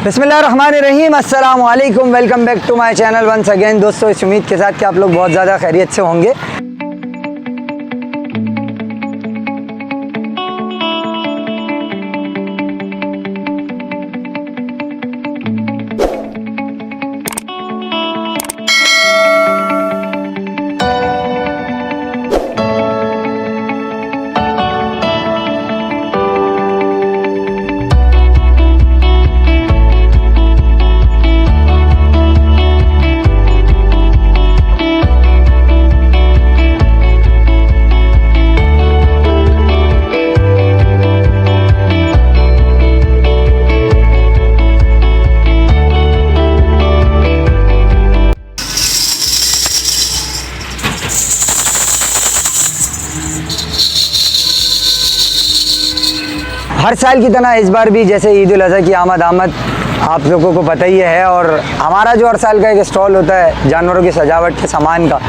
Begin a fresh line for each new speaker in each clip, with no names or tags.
बिस्मिल्लाहिर्रहमानिर्रहीम, अस्सलाम वालेकुम। Welcome back to my channel once again. दोस्तों, इस उम्मीद के साथ कि आप लोग बहुत ज़्यादा खैरियत से होंगे। हर साल की तरह इस बार भी जैसे ईद उल अज़हा की आमद आप लोगों को पता ही है, और हमारा जो हर साल का एक स्टॉल होता है जानवरों की सजावट के सामान का,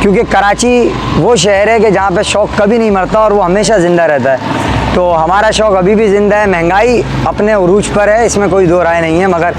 क्योंकि कराची वो शहर है कि जहाँ पे शौक़ कभी नहीं मरता और वो हमेशा ज़िंदा रहता है। तो हमारा शौक़ अभी भी ज़िंदा है। महंगाई अपने उरूज पर है, इसमें कोई दो राय नहीं है, मगर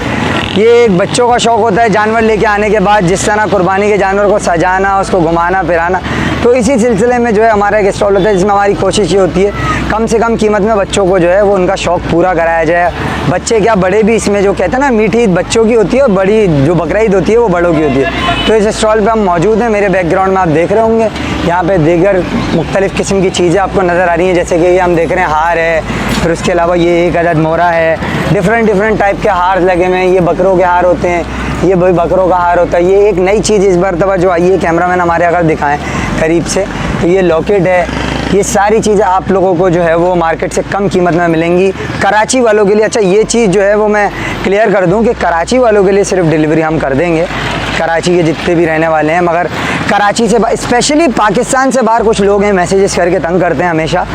ये एक बच्चों का शौक़ होता है जानवर लेके आने के बाद, जिस तरह कुर्बानी के जानवर को सजाना, उसको घुमाना फिराना। तो इसी सिलसिले में जो है हमारा एक स्टॉल होता है जिसमें हमारी कोशिश ये होती है कम से कम कीमत में बच्चों को जो है वो उनका शौक़ पूरा कराया जाए। बच्चे क्या बड़े भी इसमें, जो कहते हैं ना, मीठी ईद बच्चों की होती है और बड़ी जो बकरा ईद होती है वो बड़ों की होती है। तो इस स्टॉल पे हम मौजूद हैं। मेरे बैकग्राउंड में आप देख रहे होंगे यहाँ पे दीगर मुख्तलिफ़ किस्म की चीज़ें आपको नज़र आ रही हैं, जैसे कि ये हम देख रहे हैं हार है, फिर उसके अलावा ये एक अदद मोरा है, डिफरेंट टाइप के हार लगे हुए हैं। ये बकरों के हार होते हैं, ये भाई बकरों का हार होता है। ये एक नई चीज़ इस मरतबा जो आई है, कैमरामैन हमारे अगर दिखाएं करीब से, तो ये लॉकेट है। ये सारी चीज़ें आप लोगों को जो है वो मार्केट से कम कीमत में मिलेंगी कराची वालों के लिए। अच्छा, ये चीज़ जो है वो मैं क्लियर कर दूं कि कराची वालों के लिए सिर्फ डिलीवरी हम कर देंगे, कराची के जितने भी रहने वाले हैं। मगर कराची से स्पेशली पाकिस्तान से बाहर कुछ लोग हैं मैसेजेस करके तंग करते हैं हमेशा,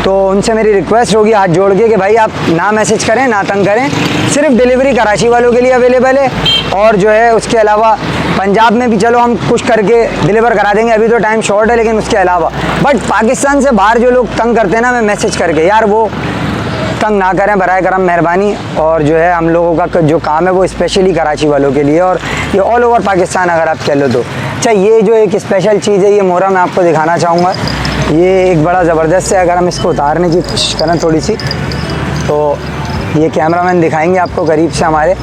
तो उनसे मेरी रिक्वेस्ट होगी हाथ जोड़ के कि भाई आप ना मैसेज करें ना तंग करें, सिर्फ डिलीवरी कराची वालों के लिए अवेलेबल है। और जो है उसके अलावा पंजाब में भी चलो हम कुछ करके डिलीवर करा देंगे, अभी तो टाइम शॉर्ट है, लेकिन उसके अलावा बट पाकिस्तान से बाहर जो लोग तंग करते हैं ना, मैं मैसेज करके, यार वो तंग ना करें बराए करम मेहरबानी। और जो है हम लोगों का जो काम है वो स्पेशली कराची वालों के लिए, और ये ऑल ओवर पाकिस्तान अगर आप कह लो तो। अच्छा, ये जो एक स्पेशल चीज़ है, ये मोरा मैं आपको दिखाना चाहूँगा। ये एक बड़ा ज़बरदस्त है। अगर हम इसको उतारने की कोशिश करें थोड़ी सी, तो ये कैमरामैन दिखाएंगे आपको करीब से। हमारे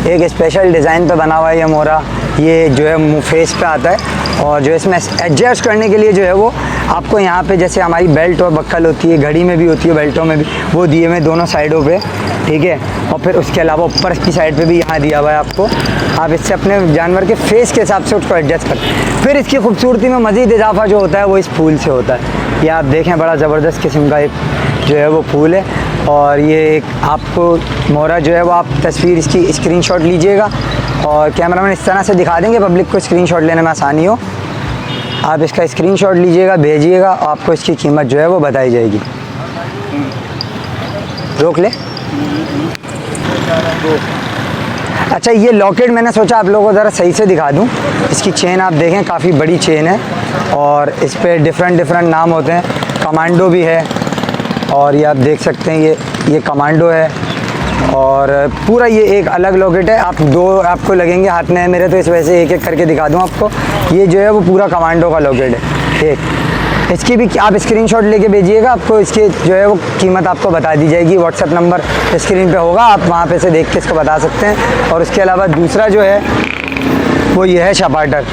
एक स्पेशल डिज़ाइन पे बना हुआ है ये मोरा। ये जो है मुँह फेस पे आता है, और जो इसमें एडजस्ट करने के लिए जो है वो आपको यहाँ पे जैसे हमारी बेल्ट और बक्कल होती है, घड़ी में भी होती है, बेल्टों में भी, वो दिए हुए दोनों साइडों पे, ठीक है। और फिर उसके अलावा ऊपर की साइड पे भी यहाँ दिया हुआ है आपको। आप इससे अपने जानवर के फेस के हिसाब से उसको एडजस्ट कर। फिर इसकी खूबसूरती में मज़ीद इजाफा जो होता है वो इस फूल से होता है। ये आप देखें, बड़ा ज़बरदस्त किस्म का एक जो है वो फूल है। और ये एक आपको मोरा जो है वो, आप तस्वीर इसकी स्क्रीनशॉट लीजिएगा, और कैमरामैन इस तरह से दिखा देंगे पब्लिक को स्क्रीनशॉट लेने में आसानी हो। आप इसका स्क्रीनशॉट लीजिएगा, भेजिएगा, आपको इसकी कीमत जो है वो बताई जाएगी। रोक ले। अच्छा, ये लॉकेट मैंने सोचा आप लोगों को ज़रा सही से दिखा दूं। इसकी चेन आप देखें, काफ़ी बड़ी चेन है, और इस पर डिफरेंट नाम होते हैं। कमांडो भी है, और ये आप देख सकते हैं ये कमांडो है, और पूरा ये एक अलग लॉकेट है। आप दो आपको लगेंगे हाथ में है मेरे, तो इस वजह से एक एक करके दिखा दूं आपको। ये जो है वो पूरा कमांडो का लॉकेट है एक। इसकी भी आप स्क्रीनशॉट लेके भेजिएगा, आपको इसकी जो है वो कीमत आपको बता दी जाएगी। व्हाट्सएप नंबर स्क्रीन पे होगा, आप वहाँ पे से देख के इसको बता सकते हैं। और उसके अलावा दूसरा जो है वो ये है शपाटर।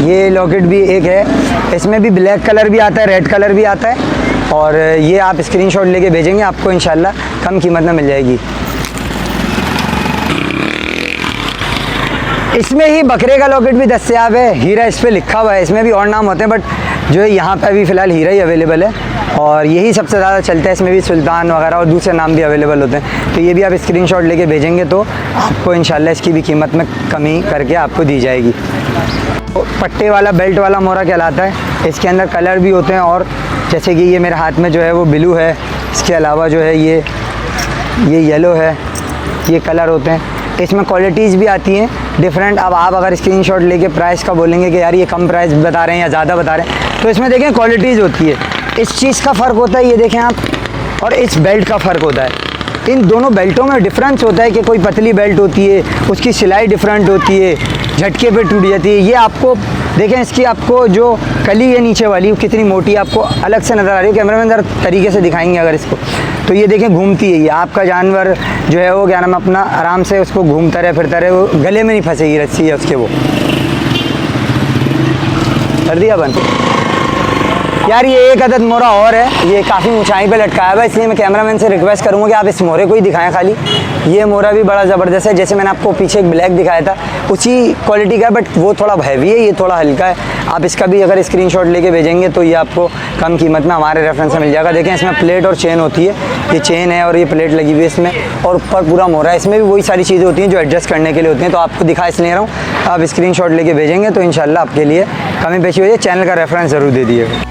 ये लॉकेट भी एक है, इसमें भी ब्लैक कलर भी आता है, रेड कलर भी आता है, और ये आप स्क्रीनशॉट लेके भेजेंगे, आपको इंशाल्लाह कम कीमत में मिल जाएगी। इसमें ही बकरे का लॉकेट भी दस्तयाब है, हीरा इस पर लिखा हुआ है। इसमें भी और नाम होते हैं, बट जो है यहाँ पे अभी फ़िलहाल हीरा ही अवेलेबल है, और यही सबसे ज़्यादा चलता है। इसमें भी सुल्तान वगैरह और दूसरे नाम भी अवेलेबल होते हैं। तो ये भी आप स्क्रीनशॉट लेके भेजेंगे तो आपको इंशाल्लाह इसकी भी कीमत में कमी करके आपको दी जाएगी। पट्टे वाला बेल्ट वाला मोरा कहलाता है। इसके अंदर कलर भी होते हैं, और जैसे कि ये मेरे हाथ में जो है वो ब्लू है, इसके अलावा जो है ये येलो है, ये कलर होते हैं। इसमें क्वालिटीज़ भी आती हैं डिफरेंट। अब आप अगर स्क्रीनशॉट लेके प्राइस का बोलेंगे कि यार ये कम प्राइस बता रहे हैं या ज़्यादा बता रहे हैं, तो इसमें देखें क्वालिटीज़ होती है। इस चीज़ का फ़र्क होता है, ये देखें आप, और इस बेल्ट का फ़र्क होता है। इन दोनों बेल्टों में डिफरेंस होता है कि कोई पतली बेल्ट होती है, उसकी सिलाई डिफरेंट होती है, झटके पे टूट जाती है। ये आपको देखें, इसकी आपको जो कली है नीचे वाली वो कितनी मोटी आपको अलग से नज़र आ रही है। कैमरामैन ज़रा तरीके से दिखाएंगे अगर इसको, तो ये देखें घूमती है। ये आपका जानवर जो है वो क्या नाम अपना आराम से उसको घूमता रहे फिरता रहे, वो गले में नहीं फंसेगी रस्सी है उसके। वो कर दिया बंद यार। ये एक अदद मोरा और है, ये काफ़ी ऊंचाई पे लटकाया हुआ है, इसलिए मैं कैमरामैन से रिक्वेस्ट करूँगा कि आप इस मोरे को ही दिखाएं खाली। ये मोरा भी बड़ा ज़बरदस्त है, जैसे मैंने आपको पीछे एक ब्लैक दिखाया था उसी क्वालिटी का है, बट वो थोड़ा हैवी है, ये थोड़ा हल्का है। आप इसका भी अगर स्क्रीनशॉट लेके भेजेंगे तो ये आपको कम कीमत में हमारे रेफरेंस से मिल जाएगा। देखें इसमें प्लेट और चेन होती है, ये चेन है और ये प्लेट लगी हुई है इसमें, और ऊपर पूरा मोरा है। इसमें भी वही सारी चीज़ें होती हैं जो एडजस्ट करने के लिए होती हैं, तो आपको दिखा इसलिए रहा हूँ। आप स्क्रीनशॉट लेके भेजेंगे तो इंशाल्लाह आपके लिए कमी पेशी हो जाए। चैनल का रेफरेंस ज़रूर दे दिएगा।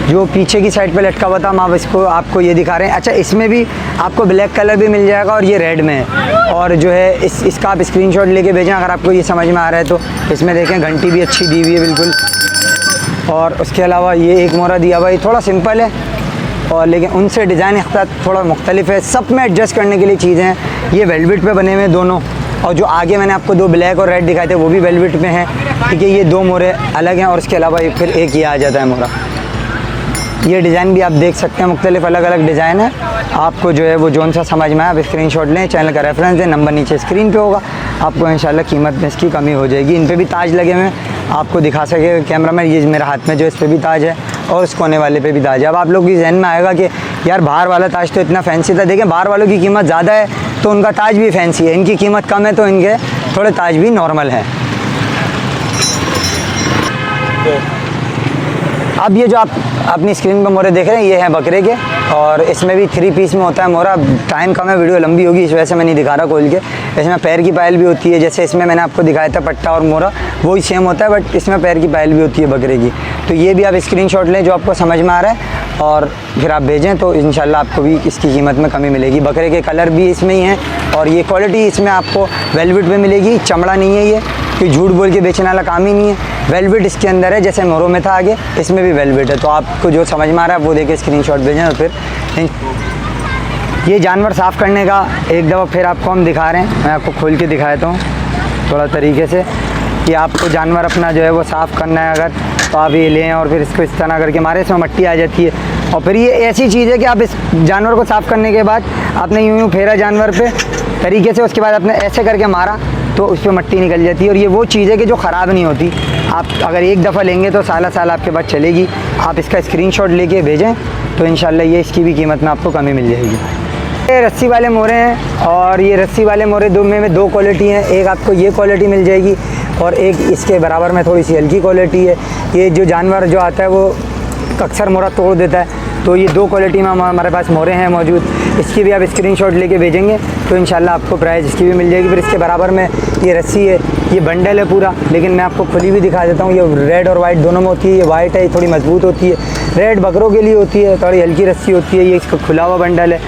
जो पीछे की साइड पे लटका हुआ था हम आप इसको आपको ये दिखा रहे हैं। अच्छा, इसमें भी आपको ब्लैक कलर भी मिल जाएगा और ये रेड में है, और जो है इसका आप स्क्रीनशॉट लेके भेजें अगर आपको ये समझ में आ रहा है तो। इसमें देखें घंटी भी अच्छी दी हुई है बिल्कुल, और उसके अलावा ये एक मोरा दिया हुआ है, थोड़ा सिंपल है और लेकिन उनसे डिज़ाइन थोड़ा मुख्तलिफ है। सब में एडजस्ट करने के लिए चीज़ें हैं। ये वेलवेट पे बने हुए दोनों, और जो आगे मैंने आपको दो ब्लैक और रेड दिखाए थे वो भी वेलवेट में हैं, ठीक है। ये दो मोरे अलग हैं और उसके अलावा फिर एक ये आ जाता है मोरा। ये डिज़ाइन भी आप देख सकते हैं, मुख्तलिफ अलग अलग डिज़ाइन है। आपको जो है वो जोन सा समझ में आए आप स्क्रीनशॉट लें, चैनल का रेफरेंस दें, नंबर नीचे स्क्रीन पे होगा। आपको इंशाल्लाह कीमत में इसकी कमी हो जाएगी। इन पे भी ताज लगे हुए हैं, आपको दिखा सकेगा कैमरा में। ये मेरे हाथ में जो इस पर भी ताज है और उस कोने वाले पे भी ताज है। अब आप लोग की जहन में आएगा कि यार बाहर वाला ताज तो इतना फैंसी था। देखें बाहर वालों की कीमत ज़्यादा है तो उनका ताज भी फैंसी है, इनकी कीमत कम है तो इनके थोड़े ताज भी नॉर्मल हैं। अब ये जो आप अपनी स्क्रीन पर मोरे देख रहे हैं ये हैं बकरे के, और इसमें भी 3 पीस में होता है मोरा। टाइम कम है, वीडियो लंबी होगी इस वजह से मैं नहीं दिखा रहा खोल के। इसमें पैर की पायल भी होती है, जैसे इसमें मैंने आपको दिखाया था पट्टा और मोरा वही सेम होता है, बट इसमें पैर की पायल भी होती है बकरे की। तो ये भी आप स्क्रीनशॉट लें जो आपको समझ में आ रहा है और फिर आप भेजें तो इंशाल्लाह आपको भी इसकी कीमत में कमी मिलेगी। बकरे के कलर भी इसमें ही हैं और ये क्वालिटी इसमें आपको वेलवेट में मिलेगी, चमड़ा नहीं है ये, कोई झूठ बोल के बेचने वाला काम ही नहीं है। वेलवेट इसके अंदर है, जैसे मोरों में था आगे इसमें भी वेलवेट है। तो आपको जो समझ में आ रहा है वो देके स्क्रीनशॉट भेजें। और फिर ये जानवर साफ़ करने का एक दफ़ा फिर आपको हम दिखा रहे हैं, मैं आपको खोल के दिखाता हूँ थोड़ा तरीके से कि आपको जानवर अपना जो है वो साफ़ करना है अगर, तो आप ये लें और फिर इसको इस तरह करके मारे, इसमें मट्टी आ जाती है। और फिर ये ऐसी चीज़ है कि आप इस जानवर को साफ़ करने के बाद आपने यूँ फेरा जानवर पे तरीके से, उसके बाद आपने ऐसे करके मारा तो उस पर मट्टी निकल जाती है। और ये वो चीज़ है कि जो ख़राब नहीं होती, आप अगर एक दफ़ा लेंगे तो साल साल आपके पास चलेगी। आप इसका स्क्रीनशॉट लेके भेजें तो इंशाल्लाह ये इसकी भी कीमत में आपको कमी मिल जाएगी। ये रस्सी वाले मोरे हैं, और ये रस्सी वाले मोरे दो में दो क्वालिटी हैं। एक आपको ये क्वालिटी मिल जाएगी और एक इसके बराबर में थोड़ी सी हल्की क्वालिटी है। ये जो जानवर जो आता है वो अक्सर मोरा तोड़ देता है, तो ये दो क्वालिटी में हमारे पास मोरे हैं मौजूद। इसकी भी आप स्क्रीनशॉट लेके भेजेंगे तो इंशाल्लाह आपको प्राइस इसकी भी मिल जाएगी। फिर इसके बराबर में ये रस्सी है, ये बंडल है पूरा, लेकिन मैं आपको खुली भी दिखा देता हूँ। ये रेड और वाइट दोनों में होती है। ये वाइट है, ये थोड़ी मजबूत होती है। रेड बकरों के लिए होती है, थोड़ी हल्की रस्सी होती है। ये इसका खुला हुआ बंडल है,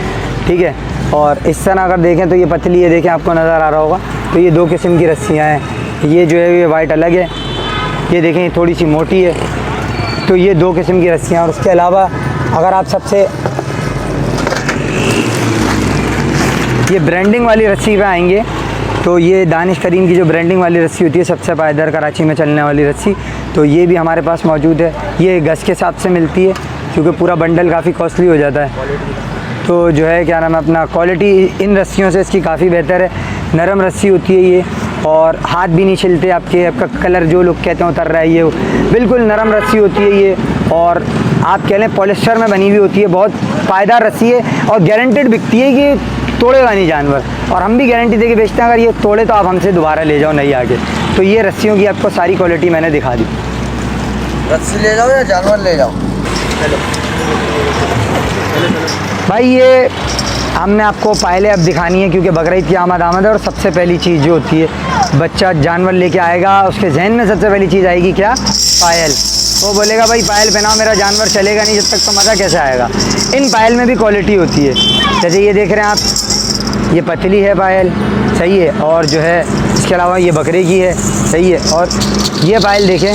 ठीक है। और इस तरह अगर देखें तो ये पतली है, देखें आपको नज़र आ रहा होगा। तो ये दो किस्म की रस्सियाँ हैं, ये जो है ये वाइट अलग है, ये देखें ये थोड़ी सी मोटी है। तो ये दो किस्म की रस्सियाँ। और उसके अलावा अगर आप सबसे ये ब्रांडिंग वाली रस्सी पे आएंगे तो ये दानिश करीम की जो ब्रांडिंग वाली रस्सी होती है, सबसे पायदार कराची में चलने वाली रस्सी, तो ये भी हमारे पास मौजूद है। ये गज के हिसाब से मिलती है क्योंकि पूरा बंडल काफ़ी कॉस्टली हो जाता है। तो जो है क्या नाम है अपना, क्वालिटी इन रस्सियों से इसकी काफ़ी बेहतर है। नरम रस्सी होती है ये, और हाथ भी नहीं छिलते आपके, आपका कलर जो लोग कहते हैं उतर रहा है, ये बिल्कुल नरम रस्सी होती है ये। और आप कह लें पॉलिस्टर में बनी हुई होती है, बहुत पायदार रस्सी है और गारंटेड बिकती है कि तोड़ेगा नहीं जानवर, और हम भी गारंटी देके बेचते हैं अगर ये तोड़े तो आप हमसे दोबारा ले जाओ नहीं आगे। तो ये रस्सियों की आपको सारी क्वालिटी मैंने दिखा दी।
रस्सी ले जाओ या जानवर ले जाओ?
भाई ये हमने आपको पायलें अब दिखानी है क्योंकि बकरीद की आमद है, और सबसे पहली चीज़ जो होती है बच्चा जानवर लेके आएगा उसके जहन में सबसे पहली चीज़ आएगी क्या? पायल। वो बोलेगा भाई पायल पहनाओ, मेरा जानवर चलेगा नहीं जब तक, तो मज़ा कैसे आएगा। इन पायल में भी क्वालिटी होती है, जैसे ये देख रहे हैं आप, ये पतली है पायल, सही है, और जो है इसके अलावा ये बकरे की है, सही है, और ये पायल देखें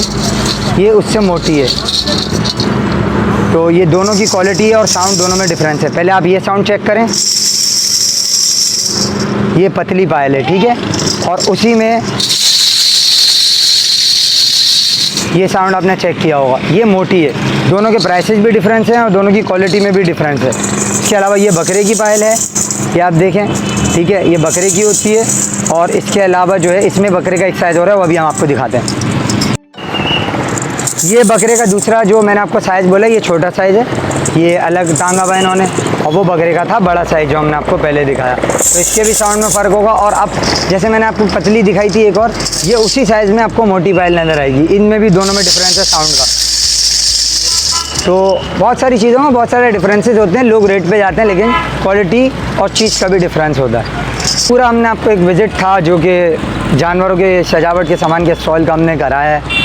ये उससे मोटी है। तो ये दोनों की क्वालिटी है और साउंड दोनों में डिफरेंस है। पहले आप ये साउंड चेक करें, ये पतली पायल है, ठीक है। और उसी में ये साउंड आपने चेक किया होगा, ये मोटी है। दोनों के प्राइसेस भी डिफरेंस हैं और दोनों की क्वालिटी में भी डिफरेंस है। इसके अलावा ये बकरे की पायल है, ये आप देखें, ठीक है, ये बकरे की होती है। और इसके अलावा जो है इसमें बकरे का एक साइज़ हो रहा है, वो अभी हम आपको दिखाते हैं। ये बकरे का दूसरा जो मैंने आपको साइज़ बोला, ये छोटा साइज़ है, ये अलग टांगा हुआ इन्होंने, और वो बकरे का था बड़ा साइज़ जो हमने आपको पहले दिखाया। तो इसके भी साउंड में फ़र्क होगा। और अब जैसे मैंने आपको पतली दिखाई थी एक और, ये उसी साइज़ में आपको मोटी पायल नज़र आएगी। इनमें भी दोनों में डिफरेंस है साउंड का। तो बहुत सारी चीज़ों में बहुत सारे डिफरेंसेस होते हैं। लोग रेट पे जाते हैं, लेकिन क्वालिटी और चीज़ का भी डिफरेंस होता है। पूरा हमने आपको एक विज़िट था जो कि जानवरों के सजावट के सामान के स्टॉल का हमने कराया है।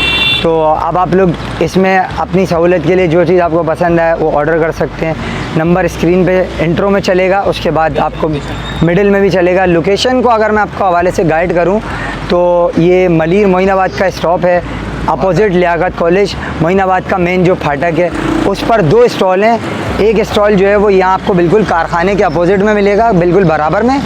तो अब आप लोग इसमें अपनी सहूलियत के लिए जो चीज़ आपको पसंद है वो ऑर्डर कर सकते हैं। नंबर स्क्रीन पे इंट्रो में चलेगा, उसके बाद आपको मिडिल में भी चलेगा। लोकेशन को अगर मैं आपको हवाले से गाइड करूं तो ये मलीर मोइनाबाद का स्टॉप है, अपोजिट लियाकत कॉलेज मोइनाबाद का मेन जो फाटक है उस पर 2 स्टॉल हैं। एक स्टॉल जो है वो यहाँ आपको बिल्कुल कारखाने के अपोजिट में मिलेगा, बिल्कुल बराबर में।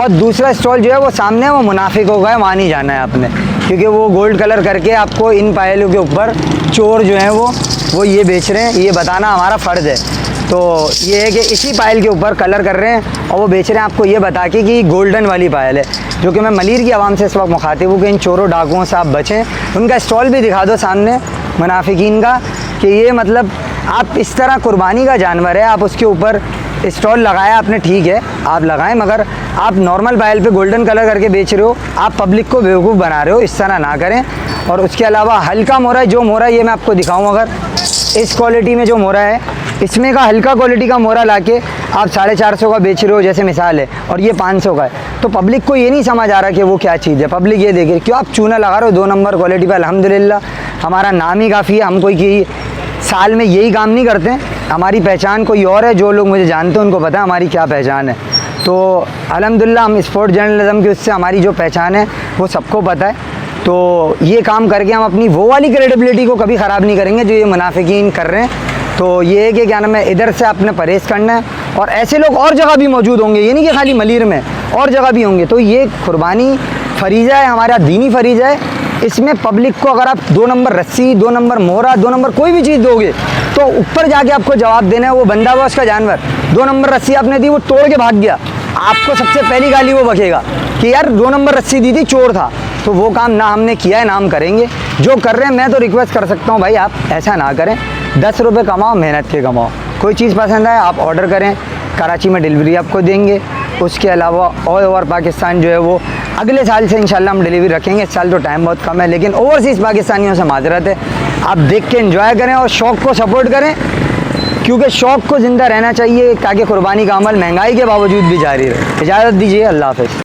और दूसरा स्टॉल जो है वो सामने, वो मुनाफिक होगा है, वहाँ नहीं जाना है आपने, क्योंकि वो गोल्ड कलर करके आपको इन पायलों के ऊपर चोर जो हैं वो ये बेच रहे हैं। ये बताना हमारा फ़र्ज़ है। तो ये है कि इसी पायल के ऊपर कलर कर रहे हैं और वो बेच रहे हैं आपको ये बता के कि गोल्डन वाली पायल है। जो कि मैं मलीर की आवाम से इस वक्त मुखातिब हूँ कि इन चोरों डाकुओं से आप बचें। उनका स्टॉल भी दिखा दो सामने मुनाफिकीन का, कि ये मतलब आप इस तरह कुर्बानी का जानवर है, आप उसके ऊपर स्टॉल लगाया आपने, ठीक है आप लगाएं, मगर आप नॉर्मल पायल पे गोल्डन कलर करके बेच रहे हो, आप पब्लिक को बेवकूफ़ बना रहे हो, इस तरह ना करें। और उसके अलावा हल्का मोरा, जो मोरा ये मैं आपको दिखाऊं, अगर इस क्वालिटी में जो मोरा है, इसमें का हल्का क्वालिटी का मोरा लाके आप 450 का बेच रहे हो जैसे मिसाल है, और ये 500 का है, तो पब्लिक को ये नहीं समझ आ रहा कि वो क्या चीज़ है। पब्लिक ये देख रही, क्यों आप चूना लगा रहे हो 2 नंबर क्वालिटी पर। अल्हम्दुलिल्लाह हमारा नाम ही काफ़ी है, हम कोई कि साल में यही काम नहीं करते, हमारी पहचान कोई और है। जो लोग मुझे जानते हैं उनको पता है हमारी क्या पहचान है। तो अल्हम्दुलिल्लाह हम स्पोर्ट जर्नलिज्म की उससे हमारी जो पहचान है वो सबको पता है। तो ये काम करके हम अपनी वो वाली क्रेडिबिलिटी को कभी ख़राब नहीं करेंगे जो ये मुनाफिकीन कर रहे हैं। तो ये है कि क्या नाम है, इधर से आपने परहेज़ करना है। और ऐसे लोग और जगह भी मौजूद होंगे, ये नहीं कि खाली मलीर में, और जगह भी होंगे। तो ये कुर्बानी फरीज़ा है, हमारा दीनी फरीज़ा है। इसमें पब्लिक को अगर आप 2 नंबर रस्सी, 2 नंबर मोहरा, 2 नंबर कोई भी चीज़ दोगे तो ऊपर जाके आपको जवाब देना है। वो बंदा हुआ उसका जानवर, 2 नंबर रस्सी आपने दी, वो तोड़ के भाग गया, आपको सबसे पहली गाली वो बकेगा कि यार 2 नंबर रस्सी दी थी, चोर था। तो वो काम ना हमने किया है, ना हम करेंगे। जो कर रहे हैं मैं तो रिक्वेस्ट कर सकता हूँ भाई आप ऐसा ना करें। 10 रुपये कमाओ, मेहनत के कमाओ। कोई चीज़ पसंद आए आप ऑर्डर करें, कराची में डिलीवरी आपको देंगे। उसके अलावा ऑल ओवर पाकिस्तान जो है वो अगले साल से इंशाल्लाह हम डिलीवरी रखेंगे। इस साल तो टाइम बहुत कम है, लेकिन ओवरसीज़ पाकिस्तानियों से माजरत है। आप देख के एंजॉय करें और शौक़ को सपोर्ट करें, क्योंकि शौक़ को ज़िंदा रहना चाहिए ताकि कुर्बानी का अमल महंगाई के बावजूद भी जारी रहे। इजाज़त दीजिए, अल्लाह हाफ़िज़।